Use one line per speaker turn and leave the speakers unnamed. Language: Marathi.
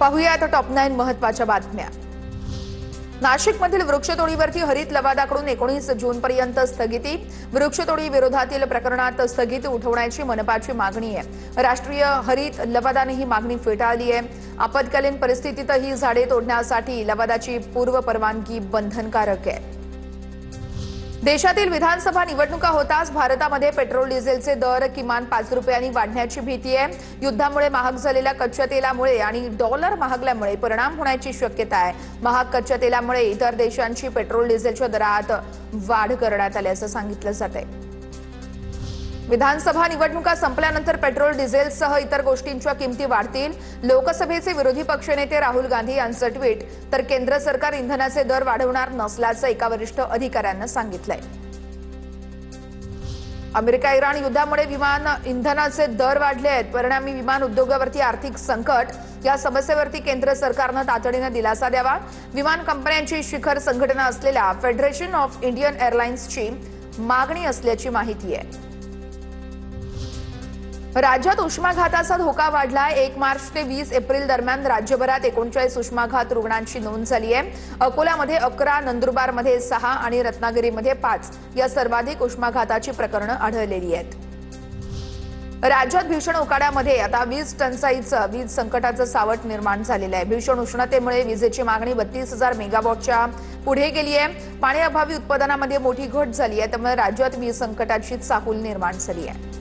पाहूयात टॉप 9 महत्त्वाच्या बातम्या। नाशिकमधील वृक्षतोडीवरती हरित लवादाकडून 19 जूनपर्यंत स्थगिती। वृक्षतोडी विरोधातील प्रकरणात स्थगिती उठवण्याची मनपाची मागणी आहे। राष्ट्रीय हरित लवादाने ही मागणी फेटाळली आहे। आपत्कालीन परिस्थितीत ही झाडे तोडण्यासाठी लवादाची पूर्व परवानगी बंधनकारक आहे। देशातील विधानसभा निवडणुका होताच भारतामध्ये पेट्रोल डिझेलचे दर किमान 5 रुपयांनी वाढण्याची भीती आहे। युद्धामुळे महाग झालेल्या कच्च्या तेलामुळे आणि डॉलर महागल्यामुळे परिणाम होण्याची शक्यता आहे। महाग कच्च्या तेलामुळे इतर देशांची पेट्रोल डिझेलच्या दरात वाढ करण्यात आल्याचं सांगितलं जातंय। विधानसभा निवडणुका संपल्यानंतर पेट्रोल डिझेलसह इतर गोष्टींच्या किमती वाढतील। लोकसभेचे विरोधी पक्षनेते राहुल गांधी यांचं ट्विट, तर केंद्र सरकार इंधनाचे दर वाढवणार नसल्याचं एका वरिष्ठ अधिकाऱ्यानं सांगितलंय। अमेरिका-इराण युद्धामुळे विमान इंधनाचे दर वाढले आहेत। परिणामी विमान उद्योगावरती आर्थिक संकट, या समस्येवरती केंद्र सरकारनं तातडीनं दिलासा द्यावा। विमान कंपन्यांची शिखर संघटना असलेल्या फेडरेशन ऑफ इंडियन एअरलाइन्सची मागणी असल्याची माहिती आहे। राज्यात उष्माघाताचा धोका वाढलाय। 1 मार्च ते 20 एप्रिल दरम्यान राज्यभरात 39 उष्माघात रुग्णांची नोंद झाली आहे। अकोल्यामध्ये 11, नंदुरबारमध्ये 6 आणि रत्नागिरीमध्ये 5 या सर्वाधिक उष्माघाताची प्रकरणं आढळलेली आहेत। राज्यात भीषण उकाड्यामध्ये आता वीज टंचाईचं, वीज संकटाचं सावट निर्माण झालेलं आहे। भीषण उष्णतेमुळे विजेची मागणी 32,000 मेगावॉटच्या पुढे गेली आहे। पाण्याअभावी उत्पादनामध्ये मोठी घट झाली आहे, त्यामुळे राज्यात वीज संकटाची चाहूल निर्माण झाली आहे।